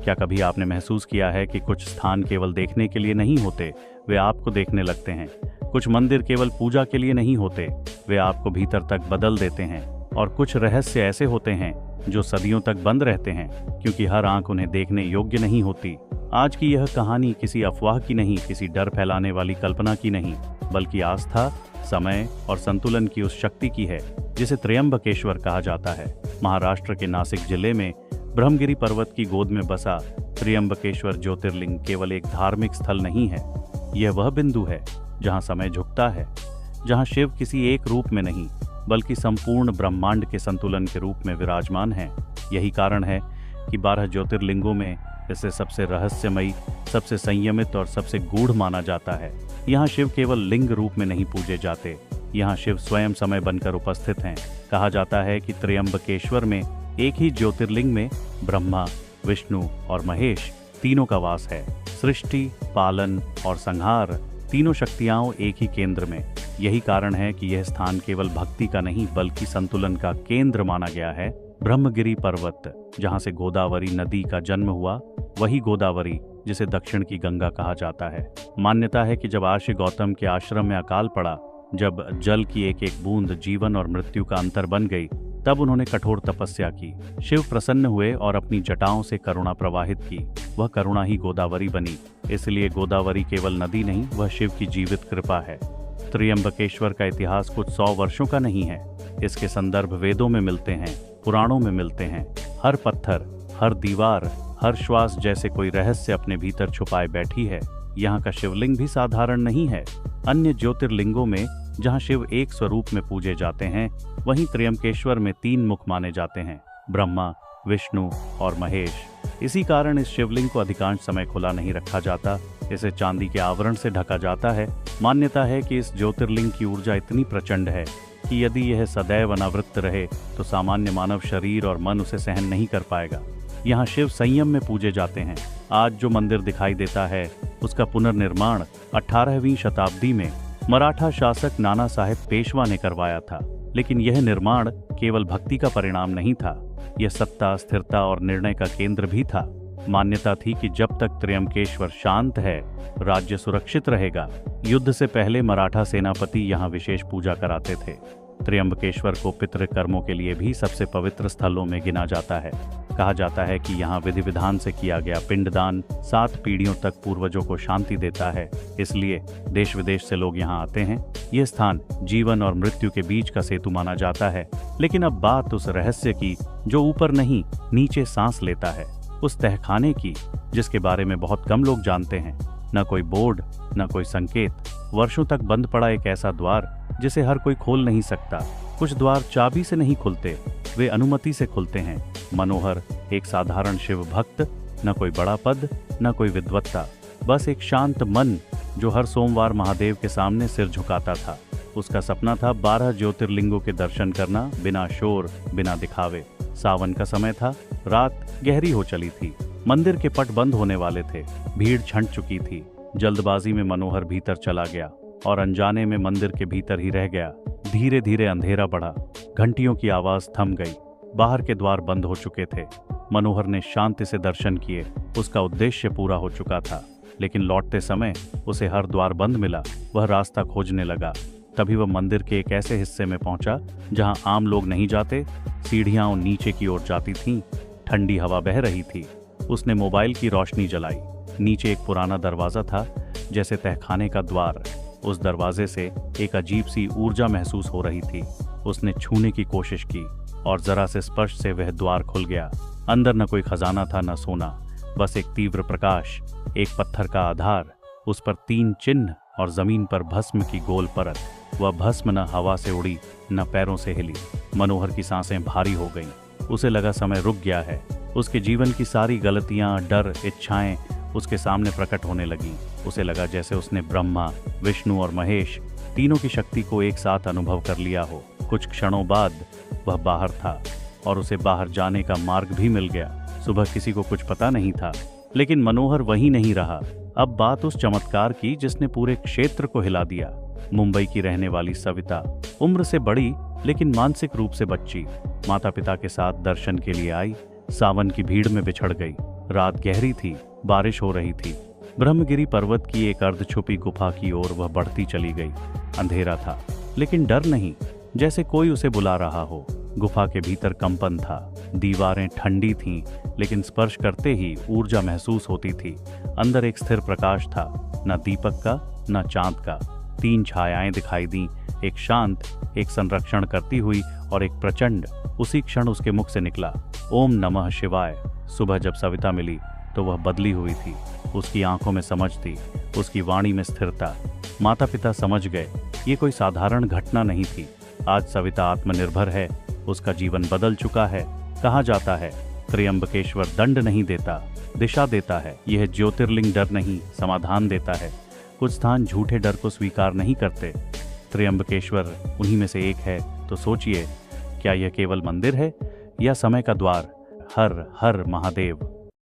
क्या कभी आपने महसूस किया है कि कुछ स्थान केवल देखने के लिए नहीं होते, वे आपको देखने लगते हैं। कुछ मंदिर केवल पूजा के लिए नहीं होते, वे आपको भीतर तक बदल देते हैं। और कुछ रहस्य ऐसे होते हैं जो सदियों तक बंद रहते हैं, क्योंकि हर आंख उन्हें देखने योग्य नहीं होती। आज की यह कहानी किसी अफवाह की नहीं, किसी डर फैलाने वाली कल्पना की नहीं, बल्कि आस्था, समय और संतुलन की उस शक्ति की है जिसे त्र्यंबकेश्वर कहा जाता है। महाराष्ट्र के नासिक जिले में ब्रह्मगिरी पर्वत की गोद में बसा त्र्यंबकेश्वर ज्योतिर्लिंग केवल एक धार्मिक स्थल नहीं है, यह वह बिंदु है जहां समय झुकता है, जहां शिव किसी एक रूप में नहीं बल्कि संपूर्ण ब्रह्मांड के संतुलन के रूप में विराजमान है। यही कारण है कि 12 ज्योतिर्लिंगों में इसे सबसे रहस्यमयी, सबसे संयमित और सबसे गूढ़ माना जाता है। यहाँ शिव केवल लिंग रूप में नहीं पूजे जाते, यहाँ शिव स्वयं समय बनकर उपस्थित हैं। कहा जाता है कि त्र्यंबकेश्वर में एक ही ज्योतिर्लिंग में ब्रह्मा, विष्णु और महेश तीनों का वास है। सृष्टि, पालन और संहार तीनों शक्तियां एक ही केंद्र में। यही कारण है कि यह स्थान केवल भक्ति का नहीं बल्कि संतुलन का केंद्र माना गया है। ब्रह्मगिरी पर्वत, जहां से गोदावरी नदी का जन्म हुआ, वही गोदावरी जिसे दक्षिण की गंगा कहा जाता है। मान्यता है कि जब आर्षि गौतम के आश्रम में अकाल पड़ा, जब जल की एक एक बूंद जीवन और मृत्यु का अंतर बन गई, तब उन्होंने कठोर तपस्या की। शिव प्रसन्न हुए और अपनी जटाओं से करुणा प्रवाहित की। वह करुणा ही गोदावरी बनी। इसलिए गोदावरी केवल नदी नहीं, वह शिव की जीवित कृपा है। त्र्यंबकेश्वर का इतिहास कुछ 100 वर्षों का नहीं है। इसके संदर्भ वेदों में मिलते हैं, पुराणों में मिलते हैं। हर पत्थर, हर दीवार, हर श्वास जैसे कोई रहस्य अपने भीतर छुपाए बैठी है। यहाँ का शिवलिंग भी साधारण नहीं है। अन्य ज्योतिर्लिंगों में जहाँ शिव एक स्वरूप में पूजे जाते हैं, वहीं त्र्यंबकेश्वर में 3 मुख माने जाते हैं, ब्रह्मा, विष्णु और महेश। इसी कारण इस शिवलिंग को अधिकांश समय खुला नहीं रखा जाता, इसे चांदी के आवरण से ढका जाता है। मान्यता है कि इस ज्योतिर्लिंग की ऊर्जा इतनी प्रचंड है कि यदि यह सदैव अनावृत रहे तो सामान्य मानव शरीर और मन उसे सहन नहीं कर पाएगा। यहाँ शिव संयम में पूजे जाते हैं। आज जो मंदिर दिखाई देता है, उसका पुनर्निर्माण 18वीं शताब्दी में मराठा शासक नाना साहेब पेशवा ने करवाया था। लेकिन यह निर्माण केवल भक्ति का परिणाम नहीं था, यह सत्ता, स्थिरता और निर्णय का केंद्र भी था। मान्यता थी कि जब तक त्र्यंबकेश्वर शांत है, राज्य सुरक्षित रहेगा। युद्ध से पहले मराठा सेनापति यहाँ विशेष पूजा कराते थे। त्र्यंबकेश्वर को पितृकर्मों के लिए भी सबसे पवित्र स्थलों में गिना जाता है। कहा जाता है कि यहाँ विधि विधान से किया गया पिंडदान 7 पीढ़ियों तक पूर्वजों को शांति देता है। इसलिए देश विदेश से लोग यहाँ आते हैं। यह स्थान जीवन और मृत्यु के बीच का सेतु माना जाता है। लेकिन अब बात उस रहस्य की जो ऊपर नहीं, नीचे सांस लेता है, उस तहखाने की जिसके बारे में बहुत कम लोग जानते हैं। न कोई बोर्ड, न कोई संकेत, वर्षों तक बंद पड़ा एक ऐसा द्वार जिसे हर कोई खोल नहीं सकता। कुछ द्वार चाबी से नहीं खुलते, वे अनुमति से खुलते हैं। मनोहर एक साधारण शिव भक्त, न कोई बड़ा पद, न कोई विद्वत्ता, बस एक शांत मन जो हर सोमवार महादेव के सामने सिर झुकाता था। उसका सपना था 12 ज्योतिर्लिंगों के दर्शन करना, बिना शोर, बिना दिखावे। सावन का समय था, रात गहरी हो चली थी, मंदिर के पट बंद होने वाले थे, भीड़ छंट चुकी थी। जल्दबाजी में मनोहर भीतर चला गया और अनजाने में मंदिर के भीतर ही रह गया। धीरे धीरे अंधेरा बढ़ा, घंटियों की आवाज थम गई, बाहर के द्वार बंद हो चुके थे। मनोहर ने शांति से दर्शन किए, उसका उद्देश्य पूरा हो चुका था। लेकिन लौटते समय उसे हर द्वार बंद मिला। वह रास्ता खोजने लगा। तभी वह मंदिर के एक ऐसे हिस्से में पहुंचा जहां आम लोग नहीं जाते। सीढ़ियां नीचे की ओर जाती थीं, ठंडी हवा बह रही थी। उसने मोबाइल की रोशनी जलाई। नीचे एक पुराना दरवाजा था, जैसे तहखाने का द्वार। उस दरवाजे से एक अजीब सी ऊर्जा महसूस हो रही थी। उसने छूने की कोशिश की और जरा से स्पर्श से वह द्वार खुल गया। अंदर न कोई खजाना था, न सोना, बस एक तीव्र प्रकाश, एक पत्थर का आधार, उस पर 3 चिन्ह और जमीन पर भस्म की गोल परत। वह भस्म न हवा से उड़ी, न पैरों से हिली। मनोहर की सांसें भारी हो गईं। उसे लगा समय रुक गया है। उसके जीवन की सारी गलतियां, डर, इच्छाएं उसके सामने प्रकट होने लगीं। उसे लगा जैसे उसने ब्रह्मा, विष्णु और महेश तीनों की शक्ति को एक साथ अनुभव कर लिया हो। कुछ क्षणों बाद वह बाहर था और उसे बाहर जाने का मार्ग भी मिल गया। सुबह किसी को कुछ पता नहीं था, लेकिन मनोहर वहीं नहीं रहा। अब बात उस चमत्कार की जिसने पूरे क्षेत्र को हिला दिया। मुंबई की रहने वाली सविता, उम्र से बड़ी लेकिन मानसिक रूप से बच्ची, माता पिता के साथ दर्शन के लिए आई। सावन की भीड़ में बिछड़ गई। रात गहरी थी, बारिश हो रही थी। ब्रह्मगिरी पर्वत की एक अर्ध छुपी गुफा की ओर वह बढ़ती चली गई। अंधेरा था, लेकिन डर नहीं, जैसे कोई उसे बुला रहा हो। गुफा के भीतर कंपन था, दीवारें ठंडी थीं, लेकिन स्पर्श करते ही ऊर्जा महसूस होती थी। अंदर एक स्थिर प्रकाश था, न दीपक का न चांद का। 3 छायाएं दिखाई दी, एक शांत, एक संरक्षण करती हुई और एक प्रचंड। उसी क्षण उसके मुख से निकला, ओम नमः शिवाय। सुबह जब सविता मिली तो वह बदली हुई थी। उसकी आंखों में समझ थी, उसकी वाणी में स्थिरता। माता पिता समझ गए, ये कोई साधारण घटना नहीं थी। आज सविता आत्मनिर्भर है, उसका जीवन बदल चुका है। कहा जाता है, त्र्यंबकेश्वर दंड नहीं देता, दिशा देता है। यह ज्योतिर्लिंग डर नहीं, समाधान देता है। कुछ स्थान झूठे डर को स्वीकार नहीं करते। त्र्यंबकेश्वर उन्हीं में से एक है। तो सोचिए, क्या यह केवल मंदिर है या समय का द्वार? हर हर महादेव।